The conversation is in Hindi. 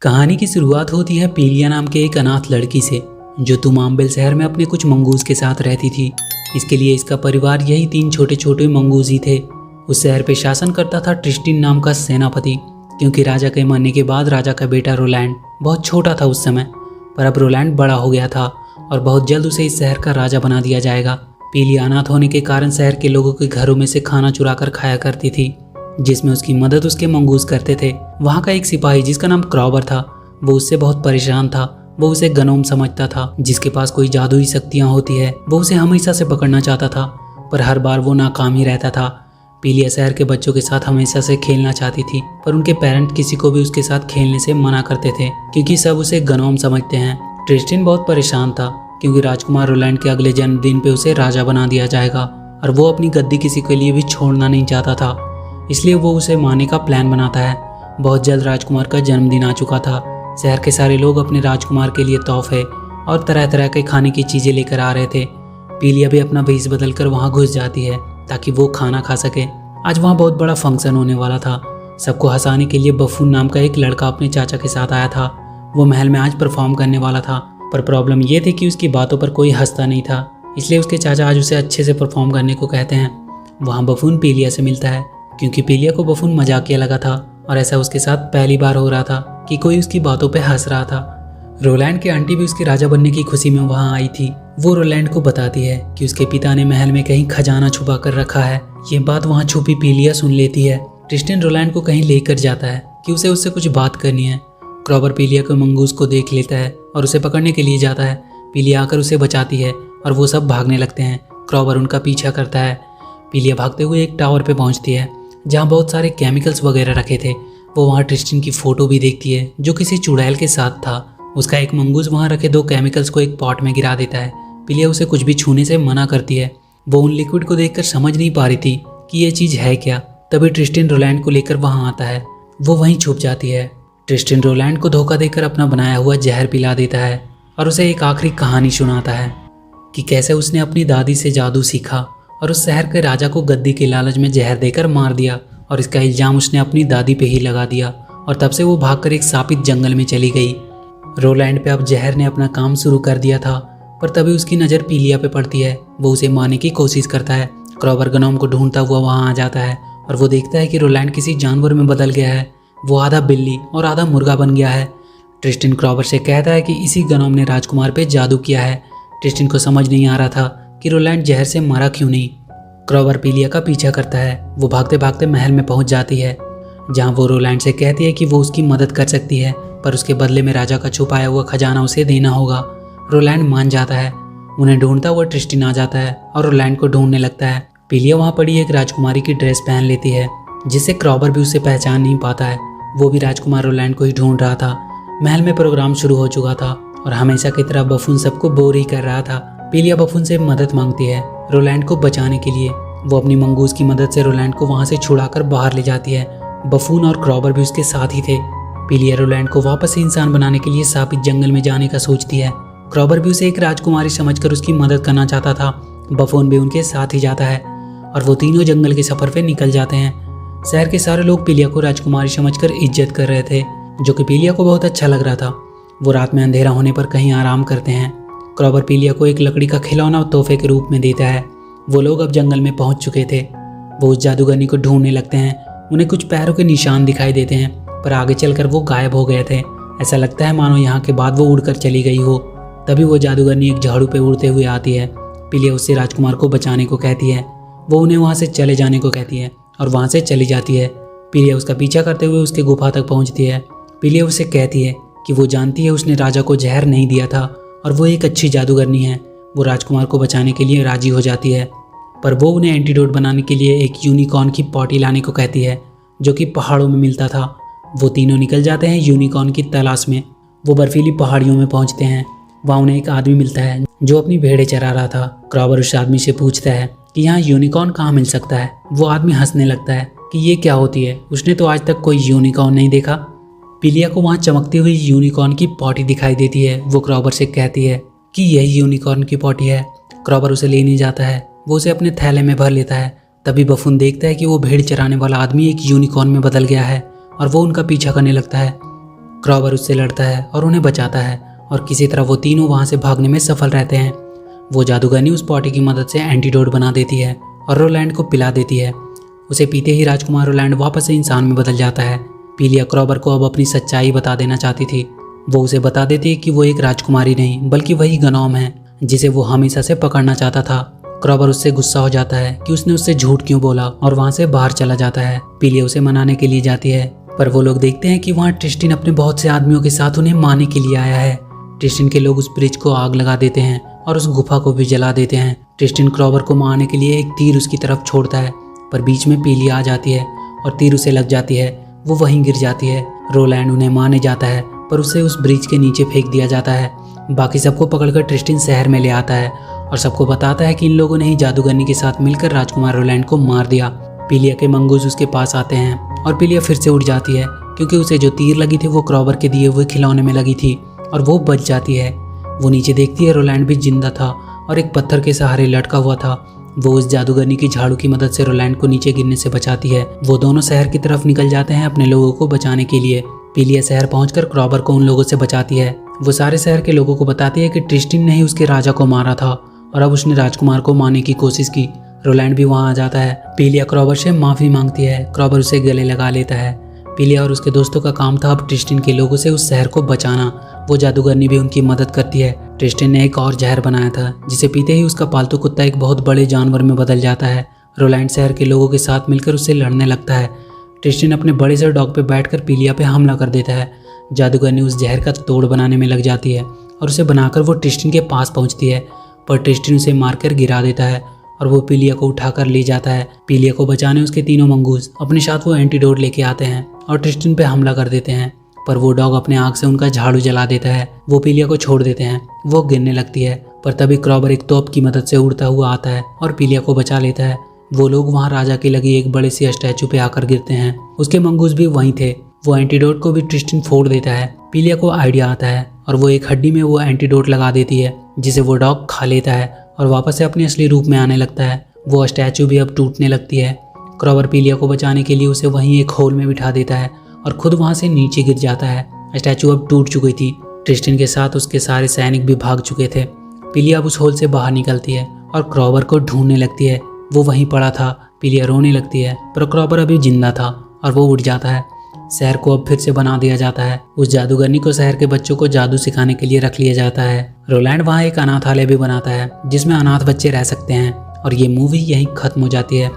कहानी की शुरुआत होती है पीलिया नाम के एक अनाथ लड़की से, जो तुमाम्बेल शहर में अपने कुछ मंगूज के साथ रहती थी। इसके लिए इसका परिवार यही 3 छोटे छोटे मंगूज ही थे। उस शहर पे शासन करता था ट्रिस्टिन नाम का सेनापति, क्योंकि राजा के मरने के बाद राजा का बेटा रोलैंड बहुत छोटा था उस समय, पर अब रोलैंड बड़ा हो गया था और बहुत जल्द उसे इस शहर का राजा बना दिया जाएगा। पीलिया अनाथ होने के कारण शहर के लोगों के घरों में से खाना चुरा कर खाया करती थी, जिसमें उसकी मदद उसके मंगूज करते थे। वहाँ का एक सिपाही जिसका नाम क्रॉबर था, वो उससे बहुत परेशान था। वो उसे गनोम समझता था, जिसके पास कोई जादुई शक्तियाँ होती है। वो उसे हमेशा से पकड़ना चाहता था, पर हर बार वो नाकाम ही रहता था। पीलिया शहर के बच्चों के साथ हमेशा से खेलना चाहती थी, पर उनके पेरेंट किसी को भी उसके साथ खेलने से मना करते थे, क्योंकि सब उसे गनोम समझते हैं। ट्रिस्टिन बहुत परेशान था, क्योंकि राजकुमार रोलैंड के अगले जन्मदिन पे उसे राजा बना दिया जाएगा और वो अपनी गद्दी किसी के लिए भी छोड़ना नहीं चाहता था। इसलिए वो उसे मारने का प्लान बनाता है। बहुत जल्द राजकुमार का जन्मदिन आ चुका था। शहर के सारे लोग अपने राजकुमार के लिए तोहफे और तरह तरह के खाने की चीज़ें लेकर आ रहे थे। पीलिया भी अपना भेष बदल कर वहाँ घुस जाती है ताकि वो खाना खा सके। आज वहाँ बहुत बड़ा फंक्शन होने वाला था। सबको हंसाने के लिए बफून नाम का एक लड़का अपने चाचा के साथ आया था। वो महल में आज परफॉर्म करने वाला था, पर प्रॉब्लम ये थी कि उसकी बातों पर कोई हंसता नहीं था। इसलिए उसके चाचा आज उसे अच्छे से परफॉर्म करने को कहते हैं। वहाँ बफून पीलिया से मिलता है, क्योंकि पीलिया को बफून मजाकिया लगा था और ऐसा उसके साथ पहली बार हो रहा था कि कोई उसकी बातों पे हंस रहा था। रोलैंड की आंटी भी उसके राजा बनने की खुशी में वहाँ आई थी। वो रोलैंड को बताती है कि उसके पिता ने महल में कहीं खजाना छुपा कर रखा है। ये बात वहाँ छुपी पीलिया सुन लेती है। ट्रिस्टिन रोलैंड को कहीं लेकर जाता है कि उसे उससे कुछ बात करनी है। क्रॉबर पीलिया के मंगूज को देख लेता है और उसे पकड़ने के लिए जाता है। पीलिया आकर उसे बचाती है और वो सब भागने लगते हैं। क्रॉबर उनका पीछा करता है। पीलिया भागते हुए एक टावर पे पहुंचती है, जहाँ बहुत सारे केमिकल्स वगैरह रखे थे। वो वहाँ ट्रिस्टिन की फ़ोटो भी देखती है, जो किसी चुड़ैल के साथ था। उसका एक मंगूज वहाँ रखे 2 केमिकल्स को एक पॉट में गिरा देता है। पीलिया उसे कुछ भी छूने से मना करती है। वो उन लिक्विड को देखकर समझ नहीं पा रही थी कि ये चीज़ है क्या। तभी ट्रिस्टिन रोलैंड को लेकर वहाँ आता है। वो वहीं छुप जाती है। ट्रिस्टिन रोलैंड को धोखा देकर अपना बनाया हुआ जहर पिला देता है और उसे एक आखिरी कहानी सुनाता है कि कैसे उसने अपनी दादी से जादू सीखा और उस शहर के राजा को गद्दी के लालच में जहर देकर मार दिया, और इसका इल्जाम उसने अपनी दादी पे ही लगा दिया। और तब से वो भागकर एक शापित जंगल में चली गई। रोलैंड पे अब जहर ने अपना काम शुरू कर दिया था, पर तभी उसकी नज़र पीलिया पे पड़ती है। वो उसे मारने की कोशिश करता है। क्रॉबर गनोम को ढूंढता हुआ वहाँ आ जाता है और वो देखता है कि रोलैंड किसी जानवर में बदल गया है। वो आधा बिल्ली और आधा मुर्गा बन गया है। ट्रिस्टिन क्रॉबर से कहता है कि इसी गनोम ने राजकुमार पे जादू किया है। ट्रिस्टिन को समझ नहीं आ रहा था कि रोलैंड जहर से मरा क्यों नहीं। क्रॉबर पीलिया का पीछा करता है। वो भागते भागते महल में पहुंच जाती है, जहां वो रोलैंड से कहती है कि वो उसकी मदद कर सकती है, पर उसके बदले में राजा का छुपाया हुआ खजाना उसे देना होगा। रोलैंड मान जाता है। उन्हें ढूंढता हुआ ट्रिस्टिन आ जाता है और रोलैंड को ढूंढने लगता है। पीलिया वहाँ पड़ी एक राजकुमारी की ड्रेस पहन लेती है, जिससे क्रॉबर भी उसे पहचान नहीं पाता है। वो भी राजकुमार रोलैंड को ही ढूंढ रहा था। महल में प्रोग्राम शुरू हो चुका था और हमेशा की तरह बफून सबको बोर ही कर रहा था। पीलिया बफून से मदद मांगती है रोलैंड को बचाने के लिए। वो अपनी मंगूज की मदद से रोलैंड को वहाँ से छुड़ाकर बाहर ले जाती है। बफून और क्रॉबर भी उसके साथ ही थे। पीलिया रोलैंड को वापस से इंसान बनाने के लिए शापित जंगल में जाने का सोचती है। क्रॉबर भी उसे एक राजकुमारी समझकर उसकी मदद करना चाहता था। बफून भी उनके साथ ही जाता है और वो तीनों जंगल के सफर पे निकल जाते हैं। शहर के सारे लोग पीलिया को राजकुमारी समझकर इज्जत कर रहे थे, जो कि पीलिया को बहुत अच्छा लग रहा था। वो रात में अंधेरा होने पर कहीं आराम करते हैं। क्रॉबर पीलिया को एक लकड़ी का खिलौना तोहफे के रूप में देता है। वो लोग अब जंगल में पहुंच चुके थे। वो उस जादूगरनी को ढूंढने लगते हैं। उन्हें कुछ पैरों के निशान दिखाई देते हैं, पर आगे चलकर वो गायब हो गए थे। ऐसा लगता है मानो यहाँ के बाद वो उड़कर चली गई हो। तभी वो जादूगरनी एक झाड़ू पे उड़ते हुए आती है। पीलिया उससे राजकुमार को बचाने को कहती है। वो उन्हें वहाँ से चले जाने को कहती है और वहाँ से चली जाती है। पीलिया उसका पीछा करते हुए उसके गुफा तक पहुँचती है। पीलिया उससे कहती है कि वो जानती है उसने राजा को जहर नहीं दिया था और वो एक अच्छी जादूगरनी है। वो राजकुमार को बचाने के लिए राजी हो जाती है, पर वो उन्हें एंटीडोट बनाने के लिए एक यूनिकॉर्न की पॉटी लाने को कहती है, जो कि पहाड़ों में मिलता था। वो तीनों निकल जाते हैं यूनिकॉर्न की तलाश में। वो बर्फीली पहाड़ियों में पहुंचते हैं। वहाँ उन्हें एक आदमी मिलता है जो अपनी भेड़ें चरा रहा था। क्रॉबर उस आदमी से पूछता है कि यहाँ यूनिकॉर्न कहाँ मिल सकता है। वो आदमी हंसने लगता है कि ये क्या होती है, उसने तो आज तक कोई यूनिकॉर्न नहीं देखा। पीलिया को वहाँ चमकती हुई यूनिकॉर्न की पॉटी दिखाई देती है। वो क्रॉबर से कहती है कि यही यूनिकॉर्न की पॉटी है। क्रॉबर उसे लेने जाता है। वो उसे अपने थैले में भर लेता है। तभी बफून देखता है कि वो भेड़ चराने वाला आदमी एक यूनिकॉर्न में बदल गया है और वो उनका पीछा करने लगता है। क्रॉबर उससे लड़ता है और उन्हें बचाता है और किसी तरह वो तीनों वहाँ से भागने में सफल रहते हैं। वो जादूगरनी उस पॉटी की मदद से एंटीडोट बना देती है और रोलैंड को पिला देती है। उसे पीते ही राजकुमार रोलैंड वापस से इंसान में बदल जाता है। पीलिया क्रॉबर को अब अपनी सच्चाई बता देना चाहती थी। वो उसे बता देती है कि वो एक राजकुमारी नहीं बल्कि वही गनोम है जिसे वो हमेशा से पकड़ना चाहता था। क्रॉबर उससे गुस्सा हो जाता है कि उसने उससे झूठ क्यों बोला और वहाँ से बाहर चला जाता है। पीलिया उसे मनाने के लिए जाती है पर वो लोग देखते हैं कि वहाँ ट्रिस्टिन अपने बहुत से आदमियों के साथ उन्हें मारने के लिए आया है। ट्रिस्टिन के लोग उस ब्रिज को आग लगा देते हैं और उस गुफा को भी जला देते हैं। ट्रिस्टिन क्रॉबर को मारने के लिए एक तीर उसकी तरफ छोड़ता है पर बीच में पीलिया आ जाती है और तीर उसे लग जाती है। वो वहीं गिर जाती है। रोलैंड उन्हें मारने जाता है पर उसे उस ब्रिज के नीचे फेंक दिया जाता है। बाकी सबको पकड़कर ट्रिस्टिन शहर में ले आता है और सबको बताता है कि इन लोगों ने ही जादूगरनी के साथ मिलकर राजकुमार रोलैंड को मार दिया। पीलिया के मंगूज उसके पास आते हैं और पीलिया फिर से उड़ जाती है क्योंकि उसे जो तीर लगी थी वो क्रॉबर के दिए हुए खिलौने में लगी थी और वो बच जाती है। वो नीचे देखती है, रोलैंड भी जिंदा था और एक पत्थर के सहारे लटका हुआ था। वो उस जादूगरनी की झाड़ू की मदद से रोलैंड को नीचे गिरने से बचाती है। वो दोनों शहर की तरफ निकल जाते हैं अपने लोगों को बचाने के लिए। पीलिया शहर पहुंचकर क्रॉबर को उन लोगों से बचाती है। वो सारे शहर के लोगों को बताती है कि ट्रिस्टिन ने ही उसके राजा को मारा था और अब उसने राजकुमार को मारने की कोशिश की। रोलैंड भी वहां आ जाता है। पीलिया क्रॉबर से माफी मांगती है। क्रॉबर उसे गले लगा लेता है। पीलिया और उसके दोस्तों का काम था अब ट्रिस्टिन के लोगों से उस शहर को बचाना। वो जादूगरनी भी उनकी मदद करती है। ट्रिस्टिन ने एक और जहर बनाया था जिसे पीते ही उसका पालतू कुत्ता एक बहुत बड़े जानवर में बदल जाता है। रोलैंड शहर के लोगों के साथ मिलकर उससे लड़ने लगता है। ट्रिस्टिन अपने बड़े से डॉग पे बैठकर पीलिया पे हमला कर देता है। जादूगरनी उस जहर का तोड़ बनाने में लग जाती है और उसे बनाकर वो ट्रिस्टिन के पास पहुंचती है पर ट्रिस्टिन उसे मारकर गिरा देता है और वो पीलिया को उठाकर ले जाता है। पीलिया को बचाने उसके तीनों मंगूज अपने साथ वो एंटीडोट लेके आते हैं और ट्रिस्टिन पे हमला कर देते हैं पर वो डॉग अपने आग से उनका झाड़ू जला देता है। वो पीलिया को छोड़ देते हैं। वो गिरने लगती है पर तभी क्रॉबर एक तोप की मदद से उड़ता हुआ आता है और पीलिया को बचा लेता है। वो लोग वहाँ राजा की लगी एक बड़े सी स्टैचू पे आकर गिरते हैं। उसके मंगूज भी वहीं थे। वो एंटीडोट को भी ट्रिस्टिन फोड़ देता है। पीलिया को आइडिया आता है और वो एक हड्डी में वो एंटीडोट लगा देती है जिसे वो डॉग खा लेता है और वापस से अपने असली रूप में आने लगता है। वो स्टैचू भी अब टूटने लगती है। क्रॉबर पीलिया को बचाने के लिए उसे वहीं एक होल में बिठा देता है और खुद वहां से नीचे गिर जाता है। स्टैचू अब टूट चुकी थी। ट्रिस्टिन के साथ उसके सारे सैनिक भी भाग चुके थे। पीलिया अब उस होल से बाहर निकलती है और क्रॉबर को ढूंढने लगती है। वो वहीं पड़ा था। पीलिया रोने लगती है पर क्रॉबर अभी जिंदा था और वो उठ जाता है। शहर को अब फिर से बना दिया जाता है। उस जादूगरनी को शहर के बच्चों को जादू सिखाने के लिए रख लिया जाता है। रोलैंड वहाँ एक अनाथालय भी बनाता है जिसमें अनाथ बच्चे रह सकते हैं और ये मूवी यहीं खत्म हो जाती है।